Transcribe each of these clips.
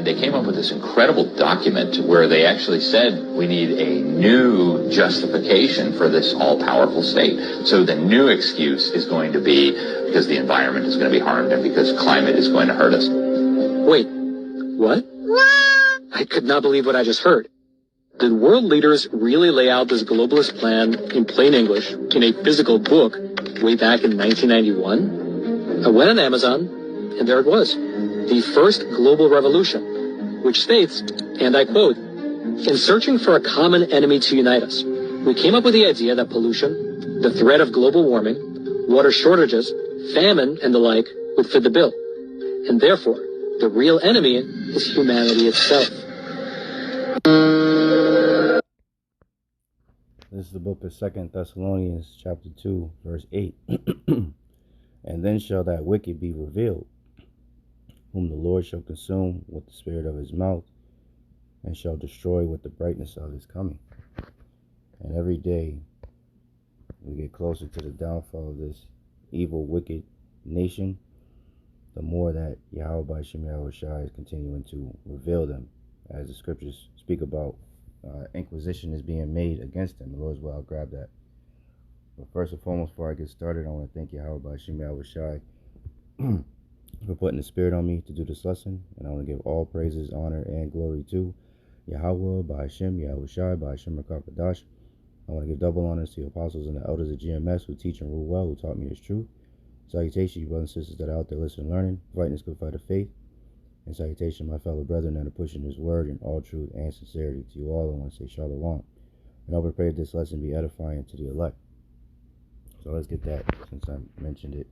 And they came up with this incredible document where they actually said we need a new justification for this all-powerful state. So the new excuse is going to be because the environment is going to be harmed and because climate is going to hurt us. Wait, what? I could not believe what I just heard. Did world leaders really lay out this globalist plan in plain English in a physical book way back in 1991? I went on Amazon, and there it was. The first global revolution, which states, and I quote, "In searching for a common enemy to unite us, we came up with the idea that pollution, the threat of global warming, water shortages, famine, and the like would fit the bill. And therefore, the real enemy is humanity itself." This is the book of 2 Thessalonians chapter 2, verse 8. And then shall that wicked be revealed, whom the Lord shall consume with the spirit of his mouth, and shall destroy with the brightness of his coming. And every day we get closer to the downfall of this evil, wicked nation, the more that Bahasham Yahawashi is continuing to reveal them, as the scriptures speak about. Inquisition is being made against them. The Lord's will, I'll grab that. But first and foremost, before I get started, I want to thank Bahasham Yahawashi for putting the spirit on me to do this lesson. And I want to give all praises, honor, and glory to Yahawah, Bahasham Yahawashi, Bahasham Rakakadash. I want to give double honors to the apostles and the elders of GMS who teach and rule well, who taught me his truth. Salutation, you brothers and sisters that are out there listening and learning, fighting this good fight of faith. And salutation, my fellow brethren that are pushing his word in all truth and sincerity. To you all, I want to say shalom. And I pray that this lesson be edifying to the elect. So let's get that, since I mentioned it.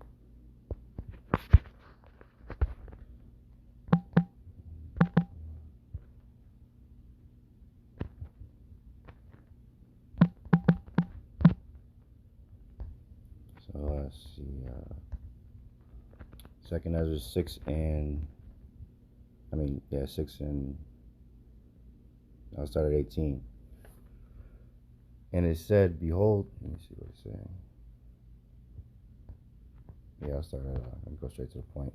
So let's see. 2nd Ezra 6 and... 6 and I'll start at 18. And it said, behold, let me see what it's saying. Yeah, I'll start at, let me go straight to the point.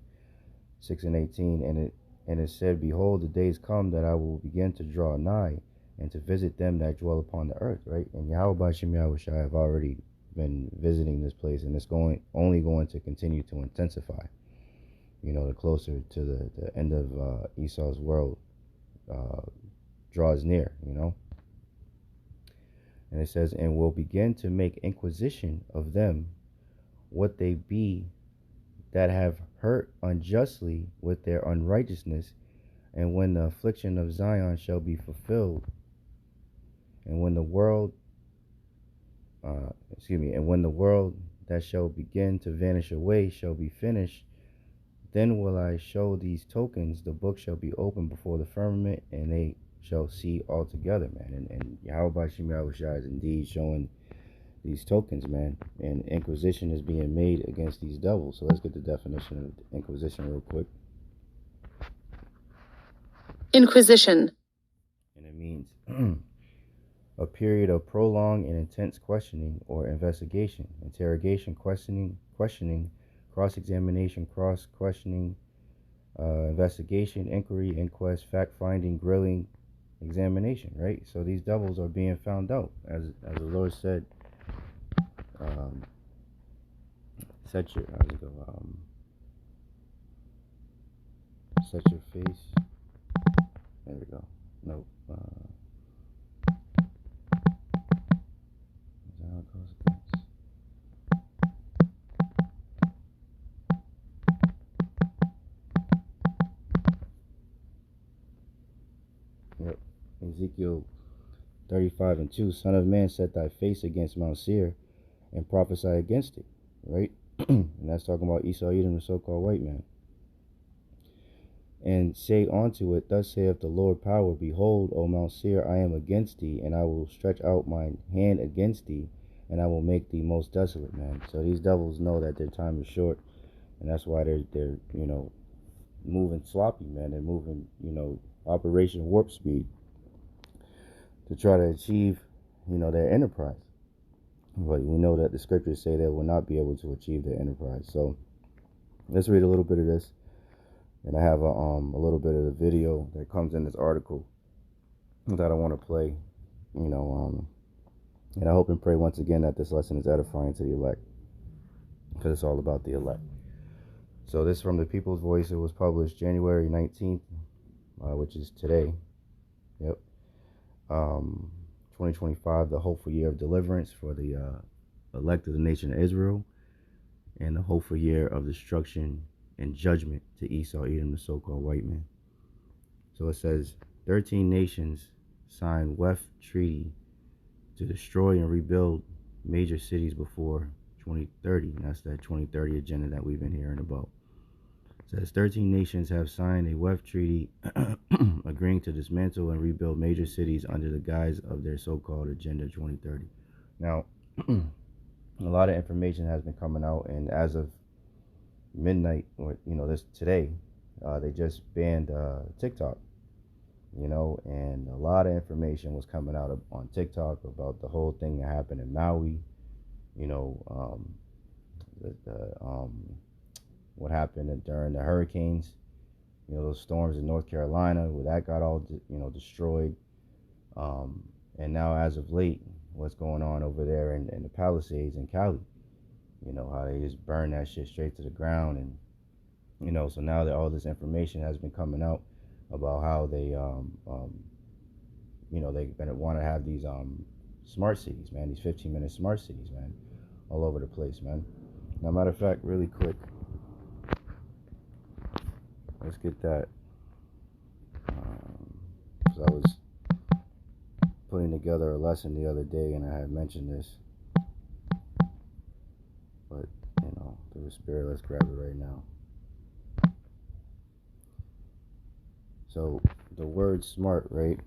6 and 18, and it said, behold, the days come that I will begin to draw nigh and to visit them that dwell upon the earth, right? And Bahasham Yahawashi have already been visiting this place, and it's only going to continue to intensify. The closer to the end of Esau's world draws near, And it says, and will begin to make inquisition of them what they be that have hurt unjustly with their unrighteousness, and when the affliction of Zion shall be fulfilled, and when the world that shall begin to vanish away shall be finished, then will I show these tokens. The book shall be opened before the firmament, and they shall see altogether, man. And Bahasham Yahawashi is indeed showing these tokens, man. And inquisition is being made against these devils. So let's get the definition of inquisition real quick. Inquisition. And it means a period of prolonged and intense questioning or investigation, interrogation, questioning, cross-examination, cross-questioning, investigation, inquiry, inquest, fact-finding, grilling, examination, right? So these devils are being found out, as the Lord said. Set your face. There we go. Nope. Is that how it goes? Yep. Ezekiel 35 and 2. Son of man, set thy face against Mount Seir and prophesy against it. Right? And that's talking about Esau, Edom, the so-called white man. And say unto it, thus saith the Lord power, behold, O Mount Seir, I am against thee, and I will stretch out my hand against thee, and I will make thee most desolate, man. So these devils know that their time is short, and that's why they're moving sloppy, man. They're moving, Operation Warp Speed to try to achieve, their enterprise. But we know that the scriptures say they will not be able to achieve their enterprise. So let's read a little bit of this. And I have a little bit of the video that comes in this article that I want to play, and I hope and pray once again that this lesson is edifying to the elect, because it's all about the elect. So this is from the People's Voice. It was published January 19th, which is today. Yep. 2025, the hopeful year of deliverance for the elect of the nation of Israel, and the hopeful year of destruction and judgment to Esau, Edom, the so-called white man. So it says, 13 nations signed WEF treaty to destroy and rebuild major cities before 2030. And that's that 2030 agenda that we've been hearing about. It says 13 nations have signed a WEF treaty agreeing to dismantle and rebuild major cities under the guise of their so-called Agenda 2030. Now, a lot of information has been coming out, and as of midnight, or this today, they just banned TikTok, and a lot of information was coming out on TikTok about the whole thing that happened in Maui, what happened during the hurricanes, those storms in North Carolina, where that got all destroyed, and now as of late, what's going on over there in the Palisades in Cali, how they just burn that shit straight to the ground. And so now that all this information has been coming out about how they they're gonna want to have these smart cities, man, these 15-minute smart cities, man, all over the place, man. Now, matter of fact, really quick, let's get that. So I was putting together a lesson the other day, and I had mentioned this, but through the spirit, let's grab it right now. So the word smart, right,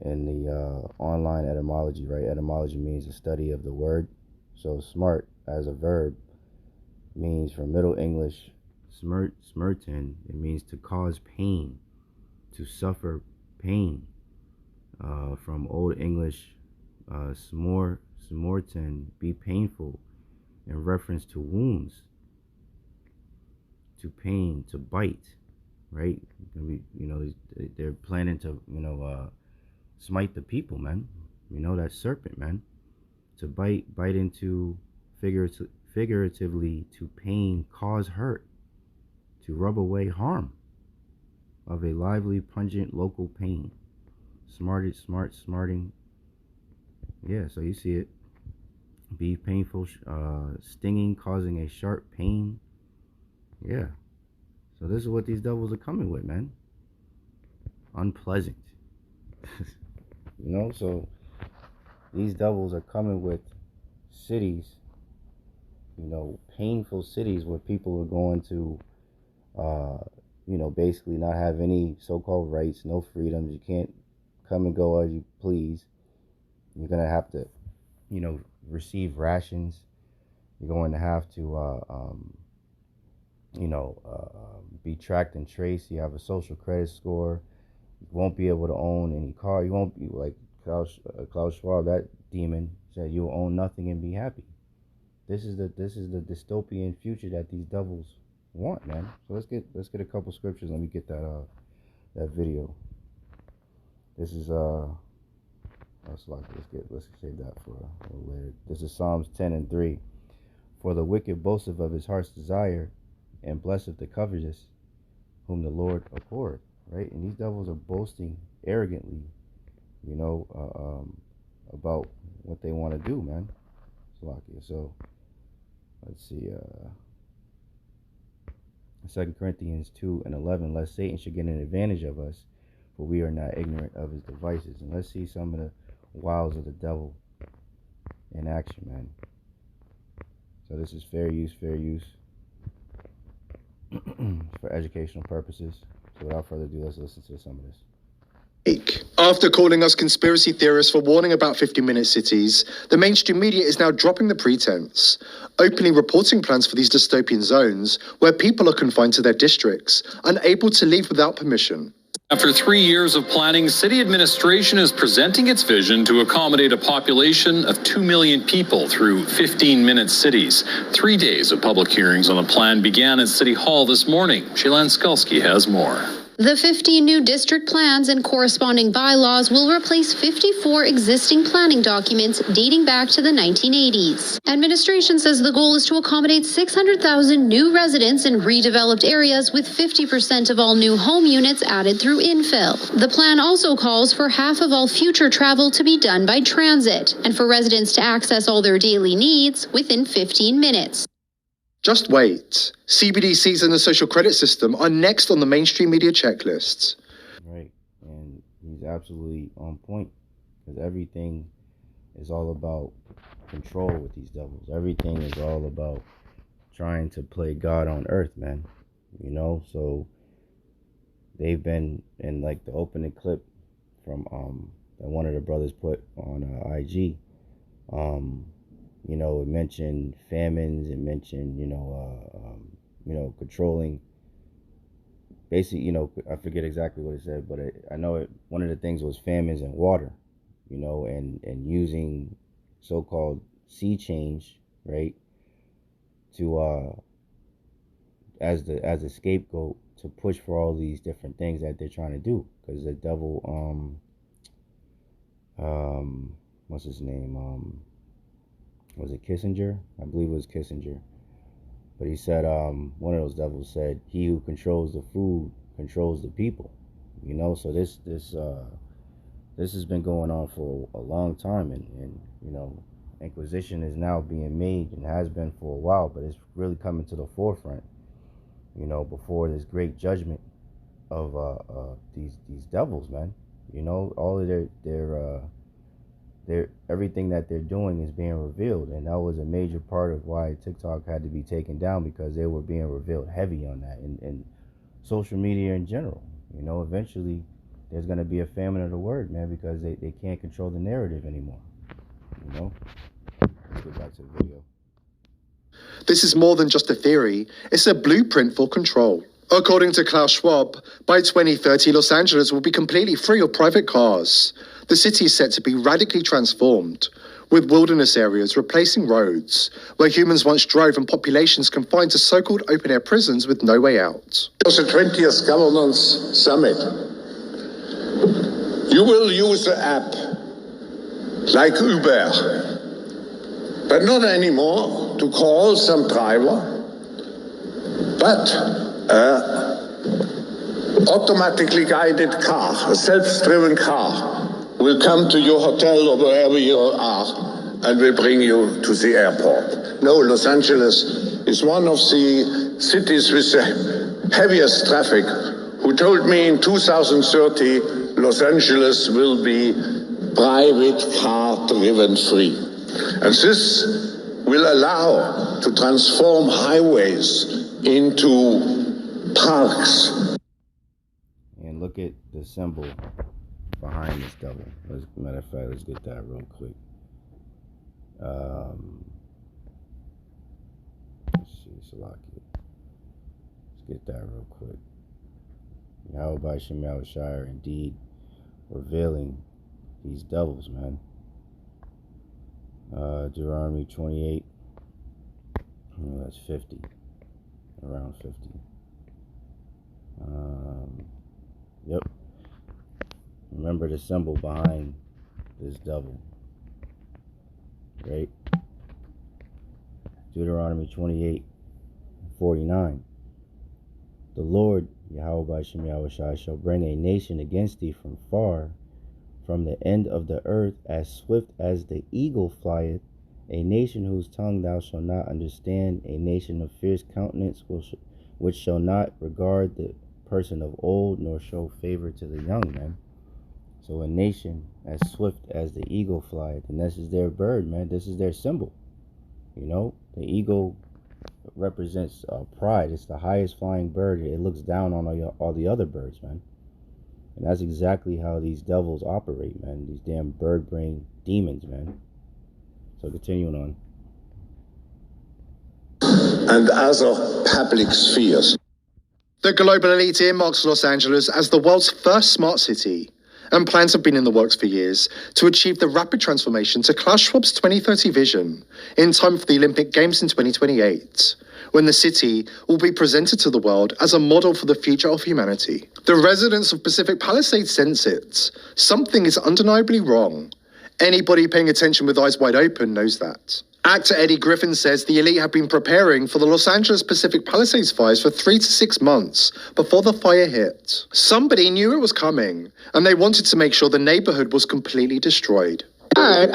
in the online etymology, right, etymology means the study of the word. So smart as a verb means, from Middle English smerten, it means to cause pain, to suffer pain. From Old English smorten, be painful, in reference to wounds, to pain, to bite, right? They're planning to smite the people, man. That serpent, man, to bite into, figuratively, to pain, cause hurt, to rub away harm of a lively, pungent, local pain. Smarting. Yeah, so you see it. Be painful, stinging, causing a sharp pain. Yeah. So this is what these devils are coming with, man. Unpleasant. So these devils are coming with cities, painful cities where people are going to, basically not have any so-called rights, no freedoms. You can't come and go as you please. You're going to have to, receive rations. You're going to have to, be tracked and traced. You have a social credit score. You won't be able to own any car. You won't be like Klaus Schwab, that demon said, you'll own nothing and be happy. This is the dystopian future that these devils want, man. So let's get a couple scriptures. Let me get that video. This is let's save that for a little later. This is Psalms 10:3. For the wicked boasteth of his heart's desire, and blesseth the covetous, whom the Lord abhorreth. Right? And these devils are boasting arrogantly, about what they want to do, man. So let's see, 2 Corinthians 2:11, lest Satan should get an advantage of us, for we are not ignorant of his devices. And let's see some of the wiles of the devil in action, man. So this is fair use for educational purposes. So without further ado, let's listen to some of this. After calling us conspiracy theorists for warning about 15-minute cities, the mainstream media is now dropping the pretense, openly reporting plans for these dystopian zones where people are confined to their districts, unable to leave without permission. After 3 years of planning, city administration is presenting its vision to accommodate a population of 2 million people through 15-minute cities. 3 days of public hearings on the plan began at City Hall this morning. Shailen Skulski has more. The 15 new district plans and corresponding bylaws will replace 54 existing planning documents dating back to the 1980s. Administration says the goal is to accommodate 600,000 new residents in redeveloped areas, with 50% of all new home units added through infill. The plan also calls for half of all future travel to be done by transit, and for residents to access all their daily needs within 15 minutes. Just wait. CBDCs and the social credit system are next on the mainstream media checklists. Right, and he's absolutely on point, because everything is all about control with these devils. Everything is all about trying to play God on earth, man. You know, so they've been in, like, the opening clip from that one of the brothers put on IG. You know, it mentioned famines, it mentioned, controlling. Basically, you know, I forget exactly what it said, but I know it. One of the things was famines and water, you know, and using so-called sea change, right, to as a scapegoat to push for all these different things that they're trying to do, because the devil, what's his name, was it Kissinger? I believe it was Kissinger. But he said, one of those devils said, "He who controls the food controls the people." You know, so this has been going on for a long time, and you know, Inquisition is now being made and has been for a while, but it's really coming to the forefront. You know, before this great judgment of these devils, man. You know, all of their everything that they're doing is being revealed, and that was a major part of why TikTok had to be taken down, because they were being revealed heavy on that, and social media in general. You know, eventually there's going to be a famine of the word, man, because they can't control the narrative anymore. You know, let's get back to the video. This is more than just a theory, it's a blueprint for control. According to Klaus Schwab, by 2030, Los Angeles will be completely free of private cars. The city is set to be radically transformed, with wilderness areas replacing roads, where humans once drove and populations confined to so-called open-air prisons with no way out. It was the 20th Governance Summit. You will use the app like Uber, but not anymore to call some driver, but automatically guided car, a self-driven car, will come to your hotel or wherever you are and will bring you to the airport. No, Los Angeles is one of the cities with the heaviest traffic, who told me in 2030 Los Angeles will be private car driven free. And this will allow to transform highways into parks. And look at the symbol behind this devil. Matter of fact, let's get that real quick. Let's see, Salaki. Let's get that real quick. Bahasham, Yahawashi, indeed revealing these devils, man. Deuteronomy 28. Oh, that's 50. Around 50. Yep. Remember the symbol behind this devil, right? Deuteronomy 28:49. The Lord, Yahawashi, shall bring a nation against thee from far, from the end of the earth, as swift as the eagle flieth, a nation whose tongue thou shalt not understand, a nation of fierce countenance, which shall not regard the person of old, nor show favor to the young, man. So a nation as swift as the eagle flieth, and this is their bird, man. This is their symbol. You know, the eagle represents pride. It's the highest flying bird. It looks down on all the other birds, man. And that's exactly how these devils operate, man. These damn bird brain demons, man. So continuing on. And other public spheres. The global elite earmarks Los Angeles as the world's first smart city, and plans have been in the works for years to achieve the rapid transformation to Klaus Schwab's 2030 vision in time for the Olympic Games in 2028, when the city will be presented to the world as a model for the future of humanity. The residents of Pacific Palisades sense it. Something is undeniably wrong. Anybody paying attention with eyes wide open knows that. Actor Eddie Griffin says the elite have been preparing for the Los Angeles Pacific Palisades fires for 3 to 6 months before the fire hit. Somebody knew it was coming, and they wanted to make sure the neighborhood was completely destroyed. I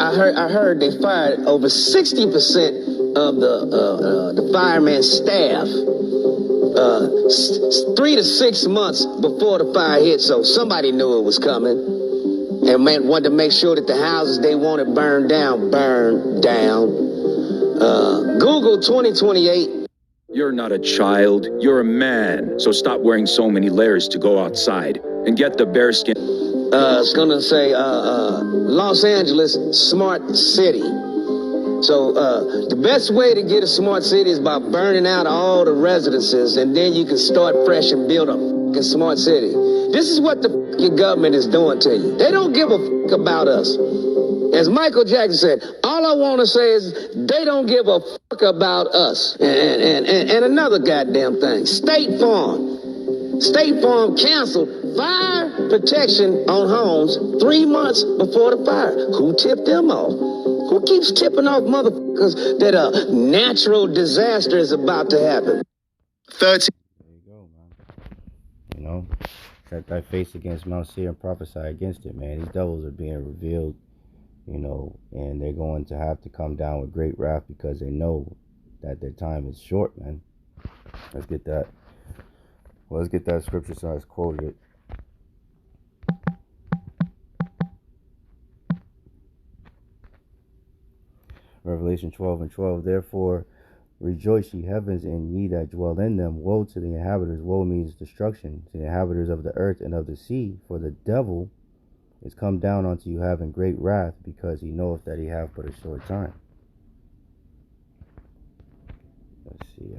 heard they fired over 60% of the fireman's staff 3 to 6 months before the fire hit, so somebody knew it was coming. And man wanted to make sure that the houses they wanted burned down. Google 2028. You're not a child, you're a man. So stop wearing so many layers to go outside and get the bearskin. It's gonna say Los Angeles Smart City. So the best way to get a smart city is by burning out all the residences, and then you can start fresh and build a smart city. This is what your government is doing to you. They don't give a about us. As Michael Jackson said, all I want to say is they don't give a about us. And another goddamn thing, State Farm canceled fire protection on homes 3 months before the fire. Who tipped them off? Who keeps tipping off motherfuckers that a natural disaster is about to happen? 30. There you go, man. You know, set thy face against Mount Seir and prophesy against it, man. These devils are being revealed, you know, and they're going to have to come down with great wrath because they know that their time is short, man. Let's get that. Well, let's get that scripture so I just quoted it. Revelation 12:12. Therefore, rejoice, ye heavens, and ye that dwell in them. Woe to the inhabitants. Woe means destruction to the inhabitants of the earth and of the sea. For the devil is come down unto you having great wrath, because he knoweth that he hath but a short time. Let's see.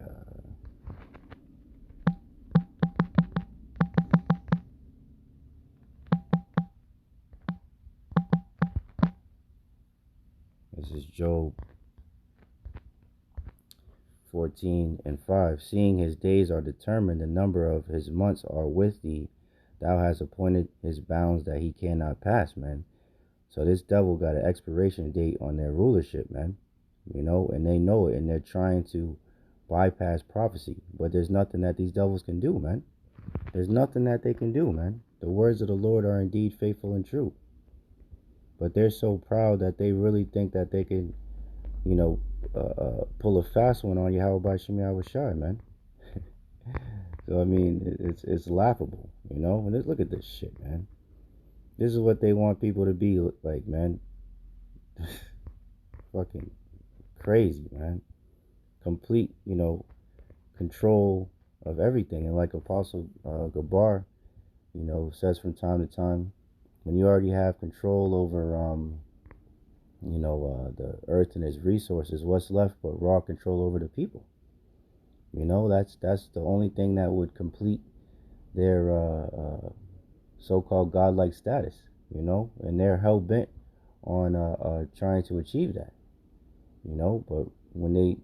This is Job 14:5. Seeing his days are determined, the number of his months are with thee. Thou hast appointed his bounds that he cannot pass, man. So this devil got an expiration date on their rulership, man. You know, and they know it, and they're trying to bypass prophecy. But there's nothing that these devils can do, man. There's nothing that they can do, man. The words of the Lord are indeed faithful and true. But they're so proud that they really think that they can, you know, pull a fast one on Yahawah, Bahasham, Yahawashi, man. So, I mean, it's laughable, you know? And look at this shit, man. This is what they want people to be like, man. Fucking crazy, man. Complete, you know, control of everything. And like Apostle Gabar, you know, says from time to time, when you already have control over, you know, the earth and its resources, what's left but raw control over the people? You know, that's the only thing that would complete their so-called godlike status, you know, and they're hell-bent on trying to achieve that, you know. But when they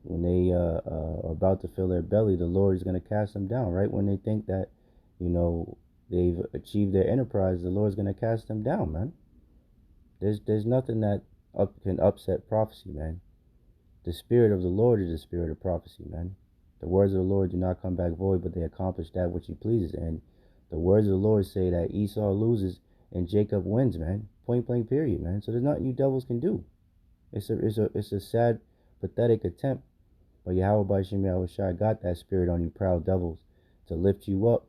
are about to fill their belly, the Lord is going to cast them down. Right when they think that, you know, they've achieved their enterprise, the Lord's going to cast them down, man. There's nothing that can upset prophecy, man. The spirit of the Lord is the spirit of prophecy, man. The words of the Lord do not come back void, but they accomplish that which he pleases. And the words of the Lord say that Esau loses and Jacob wins, man. Point blank period, man. So there's nothing you devils can do. It's a sad, pathetic attempt. But Yahawah, Bahasham, Yahawashi got that spirit on you proud devils to lift you up.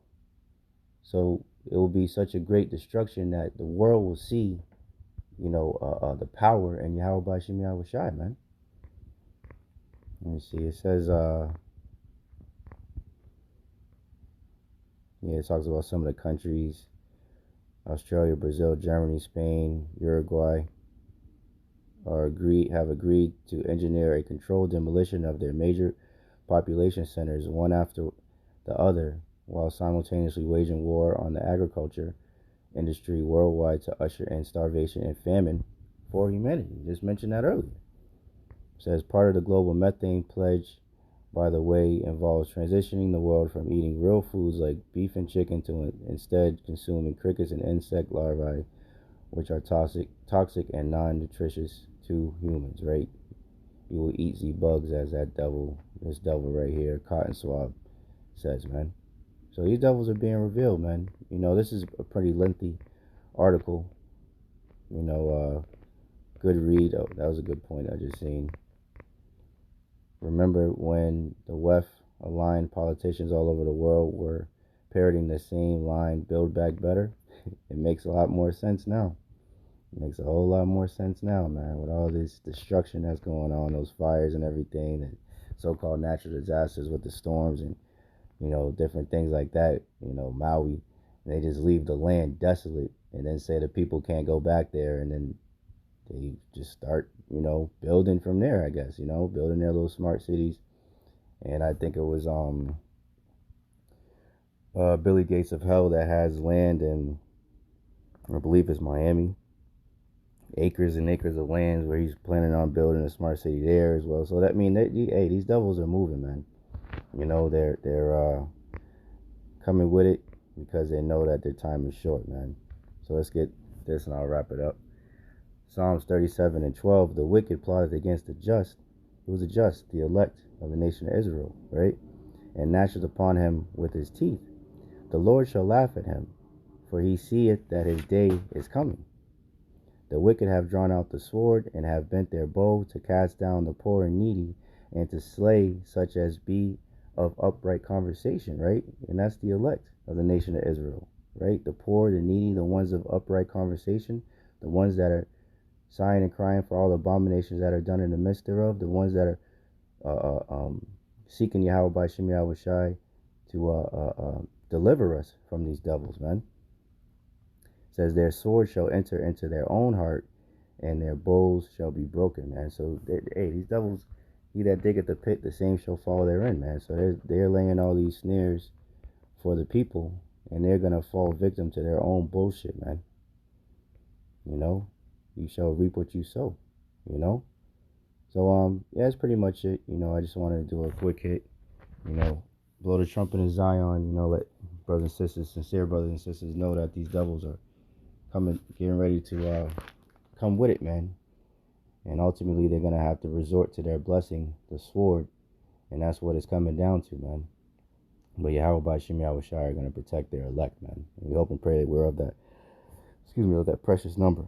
So it will be such a great destruction that the world will see, you know, the power in Yahawah, Bahasham, Yahawashi, man. Let me see. It says, it talks about some of the countries: Australia, Brazil, Germany, Spain, Uruguay have agreed to engineer a controlled demolition of their major population centers, one after the other, while simultaneously waging war on the agriculture industry worldwide to usher in starvation and famine for humanity. Just mentioned that earlier. It says part of the global methane pledge, by the way, involves transitioning the world from eating real foods like beef and chicken to instead consuming crickets and insect larvae, which are toxic and non-nutritious to humans, right? You will eat the bugs, as this devil right here, Cotton Swab, says, man. So these devils are being revealed, man. This is a pretty lengthy article. Good read. Oh, that was a good point I just seen. Remember when the left-aligned politicians all over the world were parroting the same line, build back better? It makes a lot more sense now. It makes a whole lot more sense now, man, with all this destruction that's going on, those fires and everything, and so-called natural disasters with the storms and, different things like that, Maui. And they just leave the land desolate and then say the people can't go back there, and then they just start, building from there, I guess, building their little smart cities. And I think it was Billy Gates of Hell that has land in, I believe it's Miami, acres and acres of lands where he's planning on building a smart city there as well. So that these devils are moving, man. They're coming with it because they know that their time is short, man. So let's get this and I'll wrap it up. Psalms 37:12, the wicked plotted against the just. Who was the just? The elect of the nation of Israel, right? And gnasheth upon him with his teeth. The Lord shall laugh at him, for he seeth that his day is coming. The wicked have drawn out the sword, and have bent their bow to cast down the poor and needy, and to slay such as be of upright conversation, right? And that's the elect of the nation of Israel, right? The poor, the needy, the ones of upright conversation, the ones that are sighing and crying for all the abominations that are done in the midst thereof, the ones that are seeking Yahawah by Shem Yahawashi to deliver us from these devils, man. It says their sword shall enter into their own heart, and their bows shall be broken, man. So these devils, he that diggeth the pit, the same shall fall therein, man. So they're laying all these snares for the people, and they're gonna fall victim to their own bullshit, man. You shall reap what you sow, So, yeah, that's pretty much it. I just wanted to do a quick hit, blow the trumpet in Zion, let brothers and sisters, sincere brothers and sisters know that these devils are getting ready to come with it, man. And ultimately, they're going to have to resort to their blessing, the sword, and that's what it's coming down to, man. But Yahawah by Shem Yahawashi are going to protect their elect, man. And we hope and pray that we're of that precious number.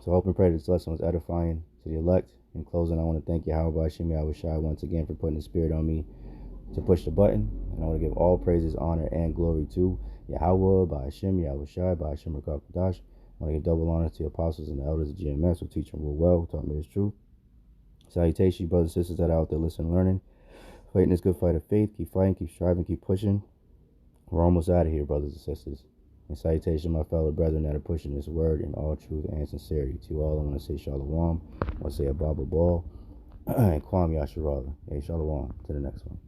So I hope and pray this lesson was edifying to the elect. In closing, I want to thank Yahawah by Shem Yahawashi once again for putting the spirit on me to push the button. And I want to give all praises, honor, and glory to Yahawah by Shem Yahawashi by Hashem Rakakadash. I want to give double honor to the apostles and the elders of GMS who teach and rule well, who taught me his truth. Salutations, brothers and sisters that are out there listening and learning. Fighting this good fight of faith. Keep fighting, keep striving, keep pushing. We're almost out of here, brothers and sisters. And salutation, my fellow brethren that are pushing this word in all truth and sincerity. To you all, I want to say shalom. I want to say a Baba Ball and Kwam Yasharala. Hey, shalom. To the next one.